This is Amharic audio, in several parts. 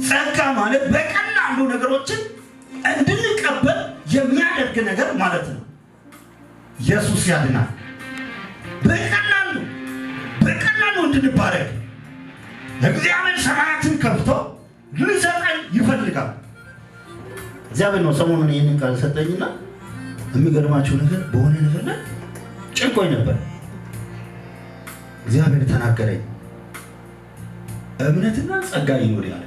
ጸጋ ማለት በቀላሉ ነገሮችን እንድንቀበል የሚያደርግ ነገር ማለት ነው። ኢየሱስ ያድናል። በቀላሉ እንድንባረክ እግዚአብሔር ሰማያትን ከፍቶ ሊሰጠን ይፈልጋል። እግዚአብሔር ነው ሰሞኑን ይህንን ቃል ሰጠኝና የሚገርማችሁ ነገር በሆነ ነገር ላይ ጭንቆኝ ነበር። እግዚአብሔር ተናገረኝ። እምነትና ጸጋ ይኖር ያለ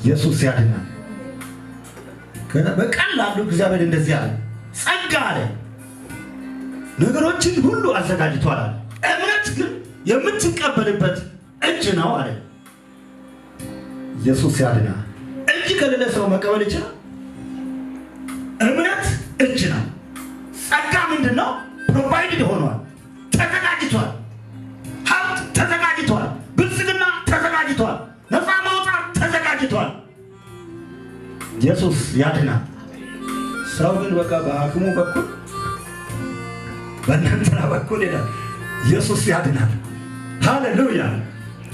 ኢየሱስ ያድናል። በቀላሉ እግዚአብሔር እንደዚህ አለ፣ ጸጋ አለ ነገሮችን ሁሉ አዘጋጅቷል አለ። እምነት ግን የምትቀበልበት እጅ ነው አለ። ኢየሱስ ያድናል። እጅ ከሌለ ሰው መቀበል ይችላል? እምነት እጅ ነው። ጸጋ ምንድነው? ፕሮቫይድድ ሆኗል፣ ተዘጋጅቷል። ሀብት ተዘጋጅቷል፣ ብልጽግና ተዘጋጅቷል፣ ነፃ መውጣት ተዘጋጅቷል። ኢየሱስ ያድናል። ሰው ግን በቃ በአቅሙ በኩል በእናንተና በኩል ይላል። ኢየሱስ ያድናል። ሃሌሉያ!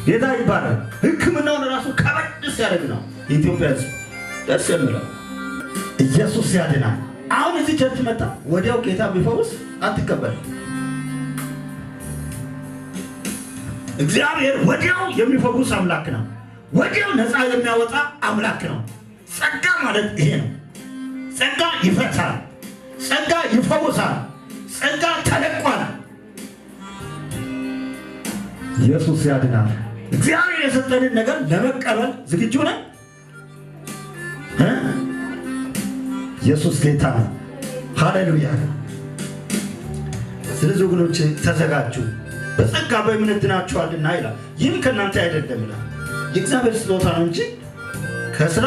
ጌታ ይባላል። ሕክምናውን ራሱ ከበድስ ያደርግ ነው። ኢትዮጵያ ደስ የሚለው ኢየሱስ ያድናል። አሁን እዚህ ቸርች መጣ ወዲያው ጌታ ቢፈውስ አትቀበል። እግዚአብሔር ወዲያው የሚፈውስ አምላክ ነው። ወዲያው ነፃ የሚያወጣ አምላክ ነው። ጸጋ ማለት ይሄ ነው። ጸጋ ይፈታል፣ ጸጋ ይፈውሳል፣ ጸጋ ተለቋል። ኢየሱስ ያድናል። እግዚአብሔር የሰጠንን ነገር ለመቀበል ዝግጁ ነን? ኢየሱስ ጌታ ነው። ሃሌሉያ! ስለዚህ ወገኖች ተዘጋጁ፣ በጸጋ በእምነት ድናችኋልና ይላል። ይህም ከእናንተ አይደለም ይላል። የእግዚአብሔር ስጦታ ነው እንጂ ከስራ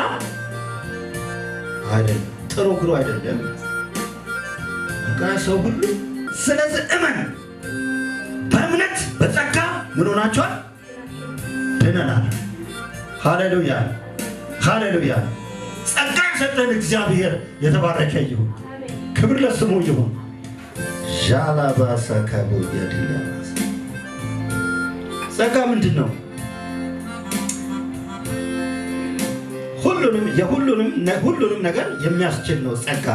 አይደለም፣ ጥሩ ግሩ አይደለም። ሰው ሁሉ ስለዚህ እመን። በእምነት በጸጋ ምን ሆናችኋል? ድነናል። ሃሌሉያ! ሃሌሉያ! ጸጋ የሰጠን እግዚአብሔር የተባረከ ይሁን። ክብር ለስሙ ይሁን። ዣላባሳ ካቦያዲላስ ጸጋ ምንድን ነው? ሁሉንም ነገር የሚያስችል ነው ጸጋ።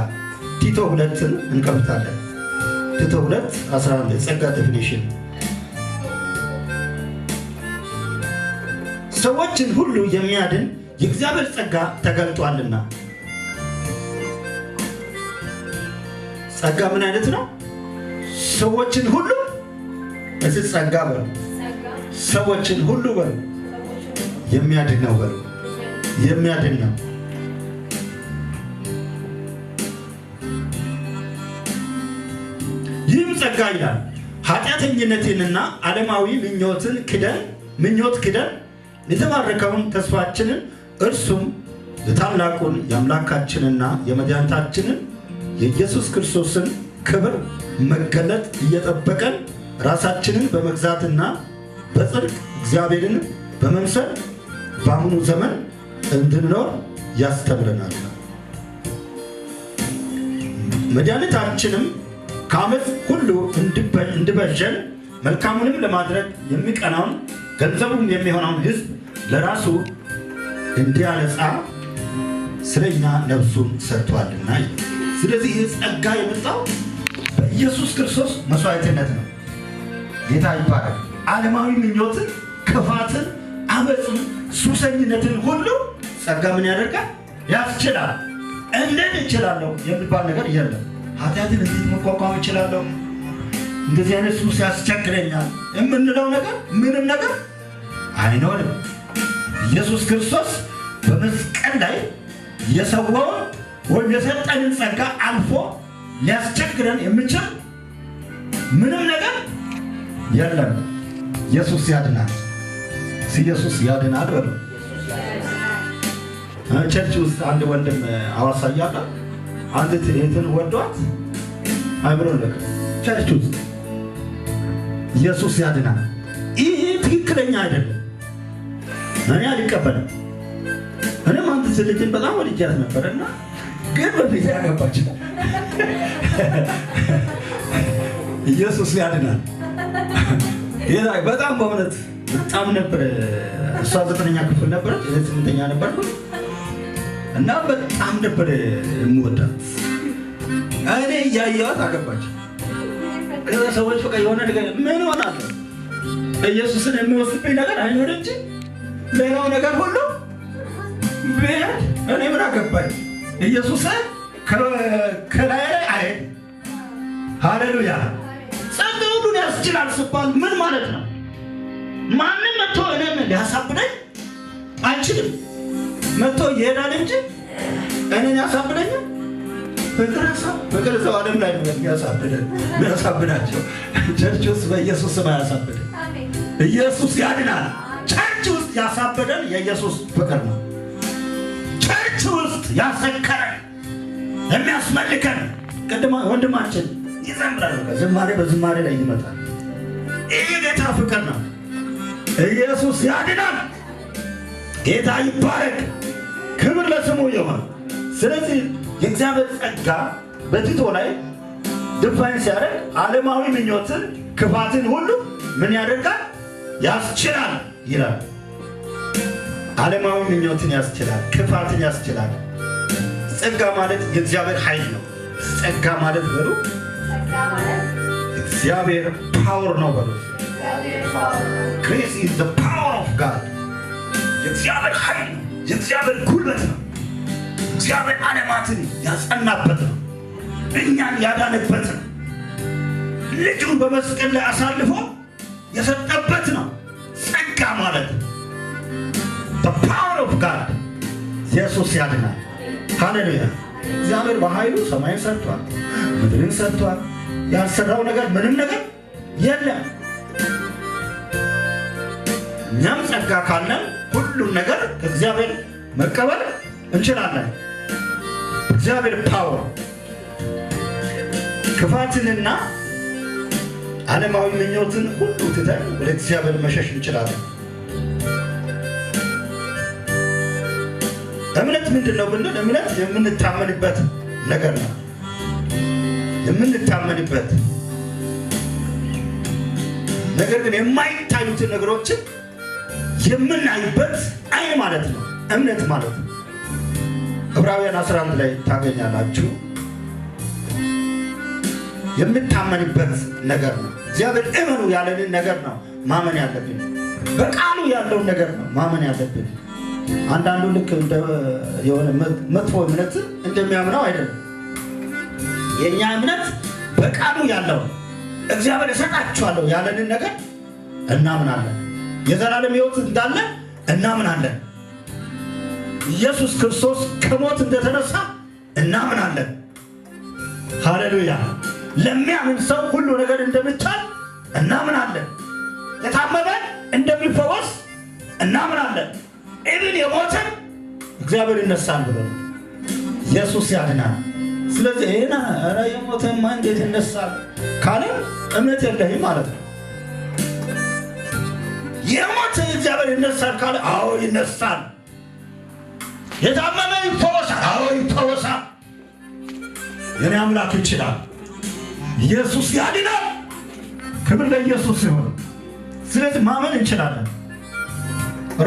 ቲቶ 2ን እንከፍታለን። ቲቶ 2:11 ጸጋ ዴፊኒሽን ሰዎችን ሁሉ የሚያድን የእግዚአብሔር ጸጋ ተገልጧልና። ጸጋ ምን አይነት ነው? ሰዎችን ሁሉ እዚህ ጸጋ በሉ፣ ሰዎችን ሁሉ በሉ፣ የሚያድን ነው በሉ፣ የሚያድን ነው። ይህም ጸጋ ይላል ኃጢአተኝነትንና ዓለማዊ ምኞት ክደን የተባረከውን ተስፋችንን እርሱም የታላቁን የአምላካችንና የመድኃኒታችንን የኢየሱስ ክርስቶስን ክብር መገለጥ እየጠበቀን ራሳችንን በመግዛትና በጽድቅ እግዚአብሔርን በመምሰል በአሁኑ ዘመን እንድንኖር ያስተምረናል። መድኃኒታችንም ከዓመፅ ሁሉ እንዲቤዠን መልካሙንም ለማድረግ የሚቀናውን ገንዘቡም የሚሆነውን ሕዝብ ለራሱ እንዲያነጻ ስለኛ ነፍሱን ሰጥቷልና። ስለዚህ ይህ ጸጋ የመጣው በኢየሱስ ክርስቶስ መስዋዕትነት ነው። ጌታ ይባላል። ዓለማዊ ምኞትን፣ ክፋትን፣ አመፅን፣ ሱሰኝነትን ሁሉ ጸጋ ምን ያደርጋል? ያስችላል። እንዴት እችላለሁ የሚባል ነገር የለም። ኃጢአትን እንዴት መቋቋም እችላለሁ? እንደዚህ አይነት ሱስ ያስቸግረኛል የምንለው ነገር ምንም ነገር አይኖርም። ኢየሱስ ክርስቶስ በመስቀል ላይ የሰዋውን ወይም የሰጠንን ጸጋ አልፎ ሊያስቸግረን የሚችል ምንም ነገር የለም። ኢየሱስ ያድናል። ኢየሱስ ያድናል በሉ። ቸርች ውስጥ አንድ ወንድም አዋሳ እያለ አንዲት እህትን ወዷት አይብሮ ለከ ቸርች ውስጥ ኢየሱስ ያድናል። ይህ ትክክለኛ አይደለም። እኔ አልቀበልም። እኔም አንተ ልጅን በጣም ወድጃት ነበርና ግን በፊት ያገባች ኢየሱስ ያድናል። ጌታ በጣም በእውነት በጣም ነበር እሷ 9ኛ ክፍል ነበረች፣ እኔ 8ኛ ነበርኩ እና በጣም ነበር የምወዳት። እኔ እያየኋት አገባች። ከዛ ሰዎች በቃ የሆነ ነገር ምን ሆናለሁ ኢየሱስን የሚወስድብኝ ነገር አይኖር እንጂ ሌላው ነገር ሁሉ ቢሄድ እኔ ምን አገባኝ? ኢየሱስን ከላይ አይ ሃሌሉያ ጸጥሩን ያስችላል ሲባል ምን ማለት ነው? ማንም መጥቶ እኔን ሊያሳብደኝ አይችልም። መጥቶ ይሄዳል እንጂ እኔን ያሳብደኛል? ፍቅር ሰው ዓለም ላይ ነው የሚያሳብዳቸው። ቸርች ውስጥ በኢየሱስ ስም አያሳብድም። ኢየሱስ ያድናል። ቸርች ውስጥ ያሳበደን የኢየሱስ ፍቅር ነው። ቸርች ውስጥ ያሰከረን የሚያስመልከን ቅድማ ወንድማችን ይዘምራል። ዝማሬ በዝማሬ ላይ ይመጣል። ይህ ጌታ ፍቅር ነው። ኢየሱስ ያድናል። ጌታ ይባረክ። ክብር ለስሙ ይሁን። ስለዚህ የእግዚአብሔር ጸጋ በቲቶ ላይ ድፋይን ሲያደርግ ዓለማዊ ምኞትን ክፋትን ሁሉ ምን ያደርጋል? ያስችላል ይላል። ዓለማዊ ምኞትን ያስችላል፣ ክፋትን ያስችላል። ጸጋ ማለት የእግዚአብሔር ኃይል ነው። ጸጋ ማለት በሉ እግዚአብሔር ፓወር ነው በሉ። Grace is the power of God። የእግዚአብሔር ኃይል ነው፣ የእግዚአብሔር ጉልበት ነው። እግዚአብሔር ዓለማትን ያጸናበት ነው፣ እኛን ያዳነበት ነው፣ ልጁን በመስቀል ላይ አሳልፎ የሰጠበት ነው። ጸጋ ማለት the power of God። ኢየሱስ ያድናል። ሃሌሉያ። እግዚአብሔር በኃይሉ ሰማይን ሰርቷል፣ ምድርን ሰርቷል። ያልሰራው ነገር ምንም ነገር የለም። እኛም ጸጋ ካለን ሁሉን ነገር ከእግዚአብሔር መቀበል እንችላለን። እግዚአብሔር ፓወር ክፋትንና ዓለማዊ ምኞትን ሁሉ ትተን ወደ እግዚአብሔር መሸሽ እንችላለን። እምነት ምንድን ነው ብንል፣ እምነት የምንታመንበት ነገር ነው። የምንታመንበት ነገር ግን የማይታዩትን ነገሮችን የምናይበት አይን ማለት ነው እምነት ማለት ነው። ዕብራውያን 11 ላይ ታገኛላችሁ። የምታመንበት ነገር ነው። እግዚአብሔር እመኑ ያለንን ነገር ነው ማመን ያለብን። በቃሉ ያለውን ነገር ነው ማመን ያለብን። አንዳንዱ ልክ እንደ የሆነ መጥፎ እምነት እንደሚያምነው አይደለም። የኛ እምነት በቃሉ ያለው እግዚአብሔር እሰጣችኋለሁ ያለንን ነገር እናምናለን። የዘላለም ሕይወት እንዳለ እናምናለን። ኢየሱስ ክርስቶስ ከሞት እንደተነሳ እናምናለን። ሃሌሉያ። ለሚያምን ሰው ሁሉ ነገር እንደሚቻል እናምናለን። የታመመ እንደሚፈወስ እናምናለን። ኢብን የሞተን እግዚአብሔር ይነሳል ብሎ ኢየሱስ ያድናል። ስለዚህ ይሄና ኧረ የሞተማ እንዴት ይነሳል ካለ እምነት የለህም ማለት ነው። የሞተ እግዚአብሔር ይነሳል ካለ አዎ ይነሳል። የታመመ ይፈወሳል፣ አዎ ይፈወሳል። የኔ አምላክ ይችላል። ኢየሱስ ያድናል። ክብር ለኢየሱስ ይሁን። ስለዚህ ማመን እንችላለን።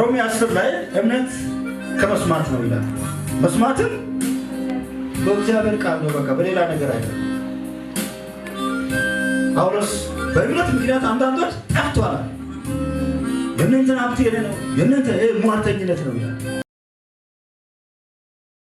ሮሜ 10 ላይ እምነት ከመስማት ነው ይላል። መስማትም በእግዚአብሔር ቃል ነው፣ በቃ በሌላ ነገር አይደለም። ጳውሎስ በእምነት ምክንያት አንዳንዶች ጠፍተዋል። የእናንተ ሀብት የኔ ነው፣ የእናንተ ሟርተኝነት ነው ይላል።